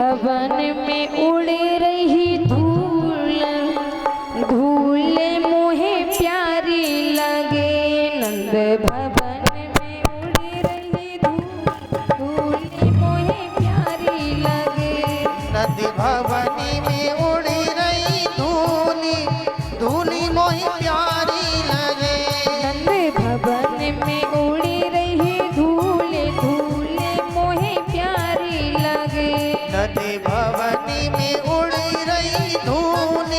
भवन में उड़ रही धूल, धूल मोहे प्यारी लगे। नंद भवन में उड़ रही धूल, धूल मोहे प्यारी लगे। नंद भवन में उड़ रही धूल, धूल मोहे प्यारी लगे। नंद भवन में उड़ रही धूल, धूल मोहे प्यारी लगे। नंद भवन में उड़ रही धूल,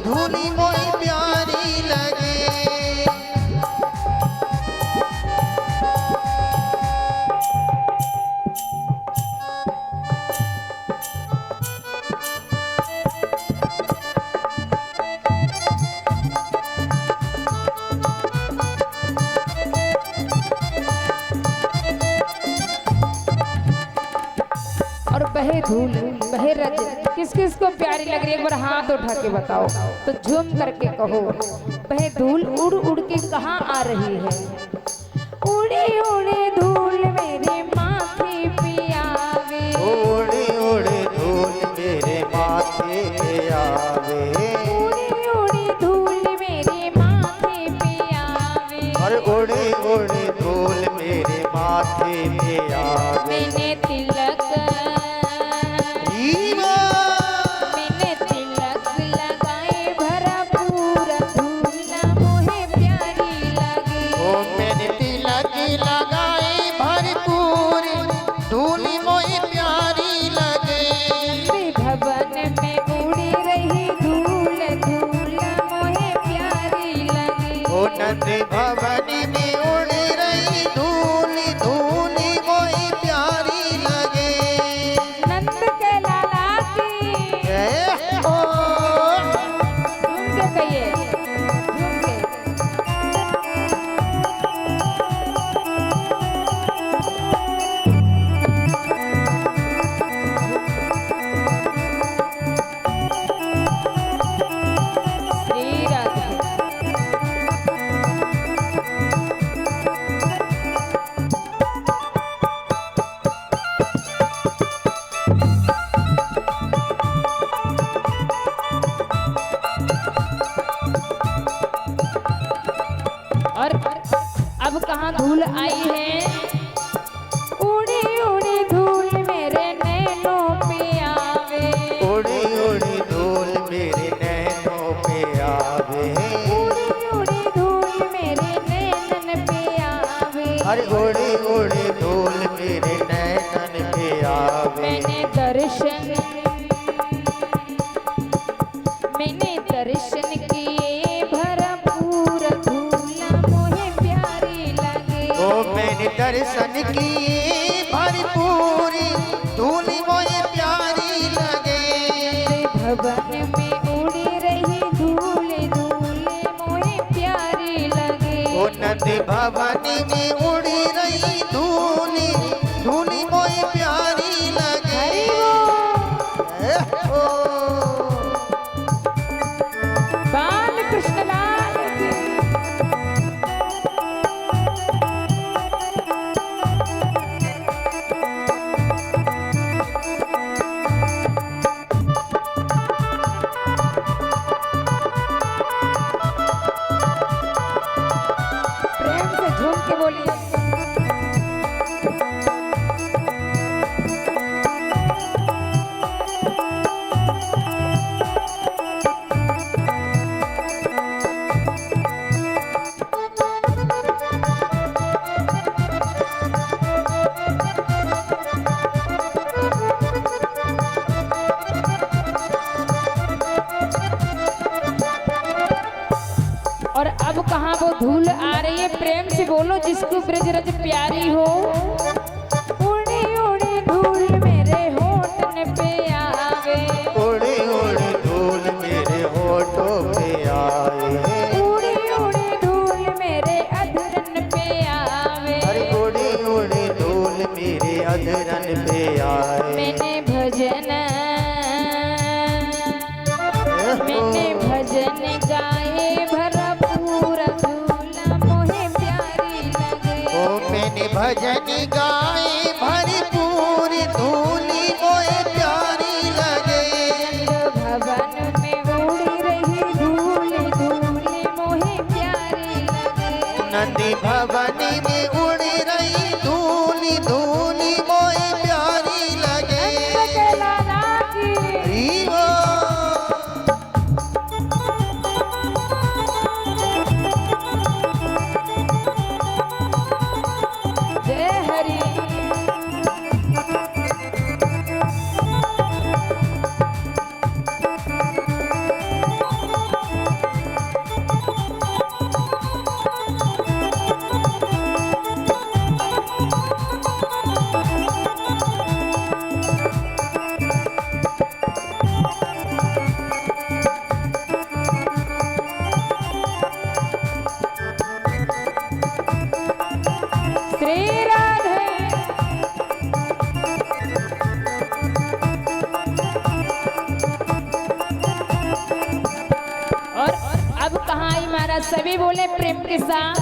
धूल मोहे प्यारी लगे। और बहे धूल बहे रज किस किस को प्यारी लग रही है? एक बार हाथ उठा के बताओ तो झूम करके कहो। बहे धूल उड़ उड़ के कहाँ आ रही है? उड़े उड़े धूल मेरे माथे पे आवे। उड़े उड़े धूल मेरे माथे पे आवे। उड़े उड़े धूल मेरे माथे पे आवे। और उड़े उड़े धूल मेरे माथे पे आवे। मैंने तिलक लगाए भरा पूरा धूल मोहे प्यारी लगे। ओ मैंने तिलक लगाए भरपूर, धूल मोहे प्यारी लगे। भवन में उड़ी रही धूल, धूल मोहे प्यारी लगे। ओ नंद भवन में उड़ रही धूल, धूल मोहे प्यारी लगे। नंद के लाला की जय हो। झूम के कहिए, झूम के। श्री राधे। और अब कहाँ धूल आई है? उड़ी उड़ी धूल मेरे नैनों पे आवे। उड़ी उड़ी धूल मेरे नैनों पे आवे। उड़ी उड़ी धूल मेरे नैनन पे आवे। अरे उड़ी उड़ी धूल मेरे नैनन पे आवे। मैंने दर्शन किए भरपूर धूल मोहे प्यारी लगे। ओ मैंने दर्शन किए भरपूर, धूल मोहे प्यारी लगे। भवन में उड़ी रही धूल, धूल मोहे प्यारी लगे। ओ नंद भवन में उड़ी रही धूल, धूल मोहे प्यारी लगे। ओ बाल कृष्ण लाल की। प्रेम से झूम के बोलिए। और अब कहाँ वो धूल आ रही है? प्रेम से बोलो जिसको ब्रज रज प्यारी हो। उड़ी उड़ी धूल मेरे होठन पे आवे। उड़ी उड़ी धूल मेरे होठों पे आए। उड़ी उड़ी धूल मेरे अधरन पे आवे। अरे उड़ी उड़ी धूल मेरे अधरन पे आए। मैंने भजन गाए भरपूर धूल मोहे प्यारी लगे। ओ मैंने भजन गाना सभी बोले प्रेम के साथ।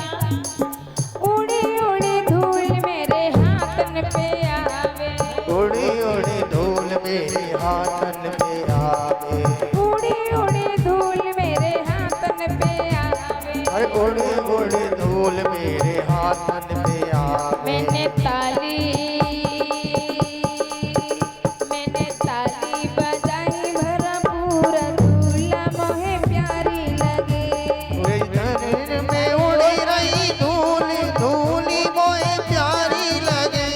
उड़ी उड़ी धूल मेरे हाथन पे आवे, उड़ी उड़ी धूल मेरे हाथन पे आवे, उड़ी उड़ी धूल मेरे हाथन पे आवे। अरे उड़ी उड़ी धूल मेरे हाथन पे आवे। मैंने ताली बजाई भरा पूरा दूल्हा मोहे प्यारी लगे। पूरे जमीन में उड़ी रही धूल, धूली मोहे प्यारी लगे।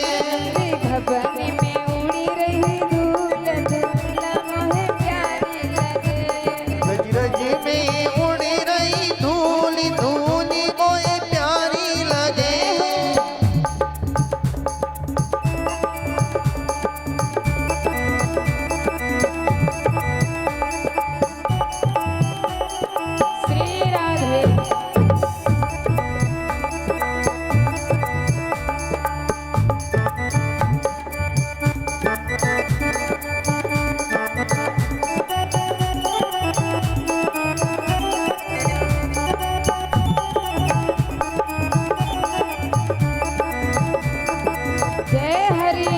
भवन में उड़ी रही धूल, दूल्हा मोहे प्यारी लगे। रज रज में उड़ी रही धूल, धूली मोहे प्यारी लगे। श्री राधे। जय हरि।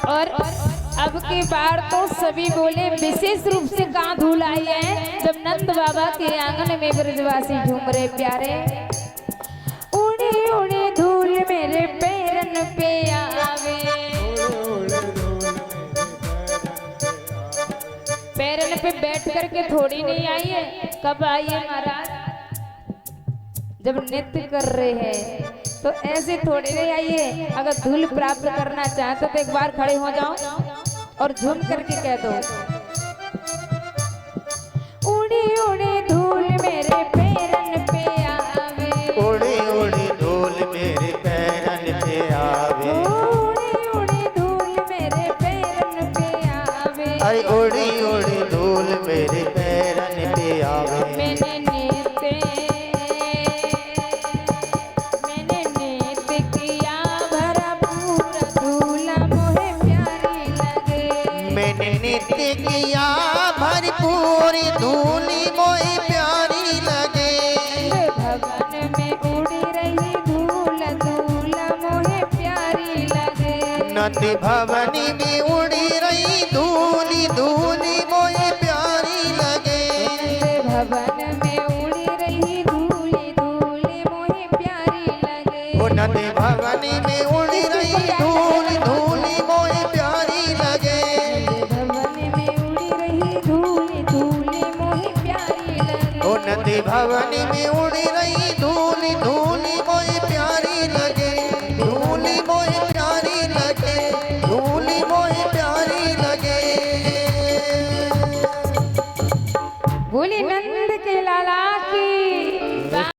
और अब की बार तो सभी बोले विशेष रूप से कहाँ धूल आई है, जब नंद बाबा के आंगन में ब्रजवासी झूम रहे प्यारे। उड़ी उड़ी धूल मेरे पैरन पे आवे, पैरन पे बैठ करके थोड़ी नहीं आई है, कब आई है महाराज? जब नृत्य कर रहे हैं तो ऐसे थोड़ी नहीं आइए। अगर धूल प्राप्त करना चाहते तो एक बार खड़े हो जाओ और झूम करके कह दो, उड़ी उड़ी धूल मेरे पैरन पे आवे, उड़ी उड़ी धूल मेरे पैरन पे आवे, उड़ी उड़ी धूल मेरे पैरन पे आवे। अरे उड़ी उड़ी धूल मेरे पैरन पे आवे। मैंने नृत्य किया भरा पूरा दूल्हा मोहे प्यारी लगे। मैंने नृत्य किया भरपूर धूली मोहे प्यारी लगे। भवन में उड़ी रही धूल, दूल्हा मोहे प्यारी लगे। नंद भवनी में उड़ी रही धूली, धूली मोहे प्यारी लगे। भवन में उड़ी रही धूली, धूली मोहे प्यारी लगे। ओ नंद भवनी में उड़ी रही धूली, धूली मोहे प्यारी लगे। भवन में उड़ी रही धूली, धूली मोहे प्यारी लगे। ओ नंद भवनी में उड़ी